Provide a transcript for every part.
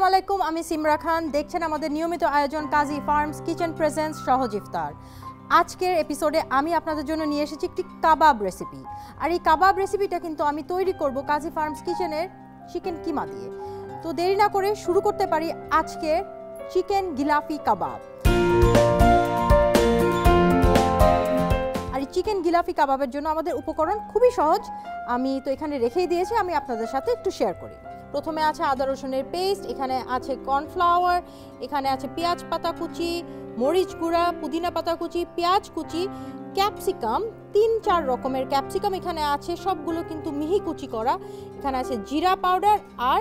আলাইকুম, আমি সিমরা খান। দেখছেন আমাদের নিয়মিত আয়োজন কাজী ফার্মস কিচেন প্রেজেন্স সহজ ইফতার। আজকের এপিসোডে আমি আপনাদের জন্য নিয়ে এসেছি একটি কাবাব রেসিপি। আর এই কাবাব রেসিপিটা কিন্তু আমি তৈরি করব কাজী ফার্মস কিচেনের চিকেন কিমা দিয়ে। তো দেরি না করে শুরু করতে পারি আজকের চিকেন গিলাফি কাবাব। আর এই চিকেন গিলাফি কাবাবের জন্য আমাদের উপকরণ খুবই সহজ, আমি তো এখানে রেখেই দিয়েছি, আমি আপনাদের সাথে একটু শেয়ার করি। প্রথমে আছে আদা রসুনের পেস্ট, এখানে আছে কর্নফ্লাওয়ার, এখানে আছে পেঁয়াজ পাতা কুচি, মরিচ গুঁড়া, পুদিনা পাতা কুচি, পেঁয়াজ কুচি, ক্যাপসিকাম, ৩-৪ রকমের ক্যাপসিকাম এখানে আছে, সবগুলো কিন্তু মিহি কুচি করা। এখানে আছে জিরা পাউডার আর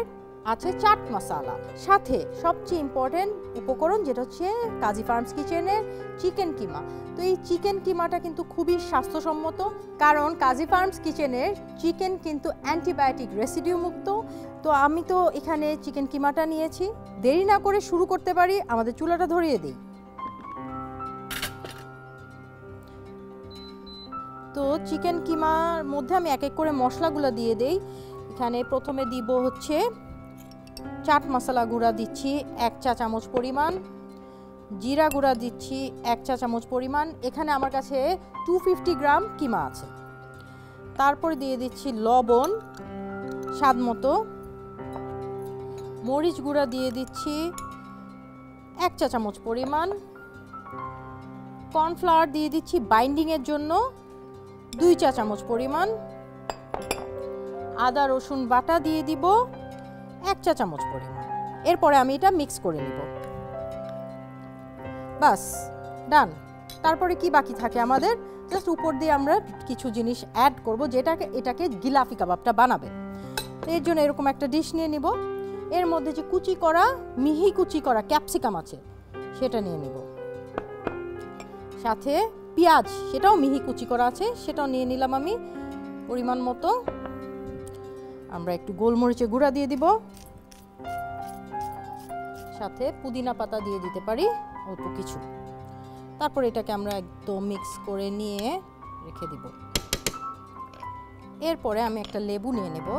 আছে চাট মশলা, সাথে সবচেয়ে ইম্পর্টেন্ট উপকরণ যেটা হচ্ছে কাজী ফার্মস কিচেনের চিকেন কিমা। তো এই চিকেন কিমাটা কিন্তু খুবই স্বাস্থ্যসম্মত, কারণ কাজী ফার্মস কিচেনের চিকেন কিন্তু অ্যান্টিবায়োটিক রেসিডিউ মুক্ত। তো আমি তো এখানে চিকেন কিমাটা নিয়েছি। দেরি না করে শুরু করতে পারি, আমাদের চুলাটা ধরিয়ে দিই। তো চিকেন কিমার মধ্যে আমি এক এক করে মশলাগুলো দিয়ে দেই। এখানে প্রথমে দিব হচ্ছে চাট মশলা গুঁড়া দিচ্ছি 1 চা চামচ পরিমাণ, জিরা গুঁড়া দিচ্ছি 1 চা চামচ পরিমাণ। এখানে আমার কাছে 250 গ্রাম কিমা আছে। তারপরে দিয়ে দিচ্ছি লবণ স্বাদ মতো, মরিচ গুঁড়া দিয়ে দিচ্ছি 1 চা চামচ পরিমাণ, কর্নফ্লাওয়ার দিয়ে দিচ্ছি বাইন্ডিংয়ের জন্য 2 চা চামচ পরিমাণ, আদা রসুন বাটা দিয়ে দিব 1 চা চামচ পরিমাণ। এরপরে আমি এটা মিক্স করে নিব, বাস ডান। তারপরে কি বাকি থাকে আমাদের, জাস্ট উপর দিয়ে আমরা কিছু জিনিস অ্যাড করব যেটাকে এটাকে গিলাফি কাবাবটা বানাবে। এর জন্য এরকম একটা ডিশ নিয়ে নিব, এর মধ্যে যে কুচি করা মিহি কুচি করা ক্যাপসিকাম আছে সেটা নিয়ে নিব, সাথে পেঁয়াজ সেটাও মিহি কুচি করা আছে সেটাও নিয়ে নিলাম আমি পরিমাণ মতো। আমরা একটু গোলমরিচের গুঁড়া দিয়ে দিব, সাথে পুদিনা পাতা দিয়ে দিতে পারি অল্প কিছু। তারপর এটাকে আমরা একদম মিক্স করে নিয়ে রেখে দিব। এরপরে আমি একটা লেবু নিয়ে নেব,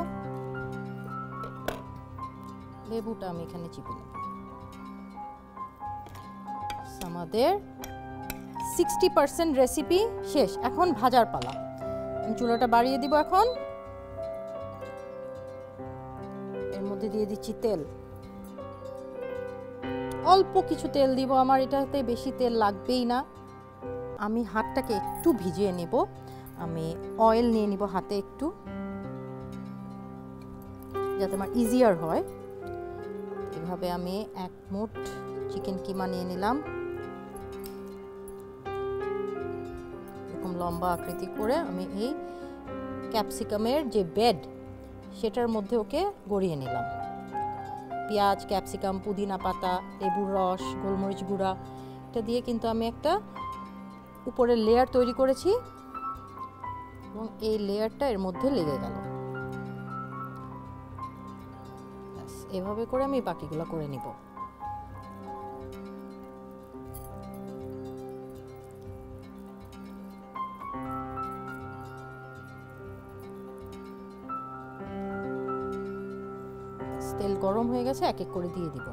লেবুটা আমি এখানে চিপে নেব। আমাদের 60% রেসিপি শেষ, এখন ভাজার পালা। আমি চুলাটা বাড়িয়ে দিব। এখন এর মধ্যে দিয়ে দিচ্ছি তেল, অল্প কিছু তেল দিব, আমার এটাতে বেশি তেল লাগবেই না। আমি হাতটাকে একটু ভিজিয়ে নেব, আমি অয়েল নিয়ে নিব হাতে একটু, যাতে আমার ইজিয়ার হয়। এভাবে আমি 1 মুঠ চিকেন কিমা নিয়ে নিলাম, এরকম লম্বা আকৃতি করে আমি এই ক্যাপসিকামের যে বেড সেটার মধ্যে ওকে গড়িয়ে নিলাম। পেঁয়াজ, ক্যাপসিকাম, পুদিনা পাতা, লেবুর রস, গোলমরিচ গুঁড়া, এটা দিয়ে কিন্তু আমি একটা উপরের লেয়ার তৈরি করেছি এবং এই লেয়ারটা এর মধ্যে লেগে গেল। এভাবে করে আমি বাকিগুলো করে নিব। তেল গরম হয়ে গেছে, এক এক করে দিয়ে দিব।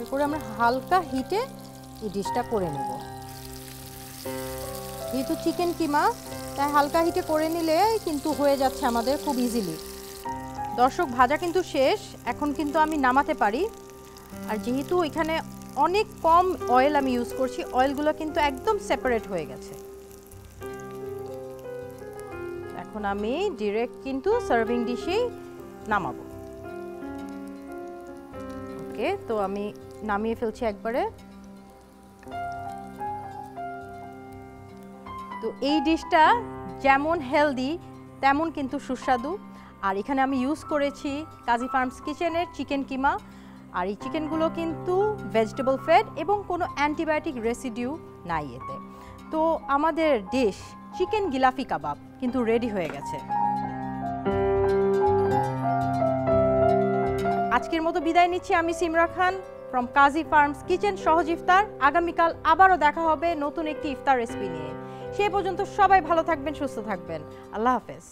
এরপরে আমরা হালকা হিটে এই ডিশটা করে নেব। যেহেতু চিকেন কিমা তাই হালকা হিটে করে নিলে কিন্তু হয়ে যাচ্ছে আমাদের খুব ইজিলি। দর্শক, ভাজা কিন্তু শেষ, এখন কিন্তু আমি নামাতে পারি। আর যেহেতু এখানে অনেক কম অয়েল আমি ইউজ করছি, অয়েলগুলো কিন্তু একদম সেপারেট হয়ে গেছে। এখন আমি ডিরেক্ট কিন্তু সার্ভিং ডিশেই নামাবো। ওকে, তো আমি নামিয়ে ফেলছি একবারে। তো এই ডিশটা যেমন হেলদি তেমন কিন্তু সুস্বাদু। আর এখানে আমি ইউজ করেছি কাজী ফার্মস কিচেনের চিকেন কিমা। আর এই চিকেনগুলো কিন্তু ভেজিটেবল ফেড এবং কোনো অ্যান্টিবায়োটিক রেসিডিউ নাই এতে। তো আমাদের ডিশ চিকেন গিলাফি কাবাব কিন্তু রেডি হয়ে গেছে। আজকের মতো বিদায় নিচ্ছি, আমি সিমরা খান। ফ্রম কাজী ফার্মস কিচেন সহজ ইফতার। আগামীকাল আবারও দেখা হবে নতুন একটি ইফতার রেসিপি নিয়ে। সেই পর্যন্ত সবাই ভালো থাকবেন, সুস্থ থাকবেন। আল্লাহ হাফেজ।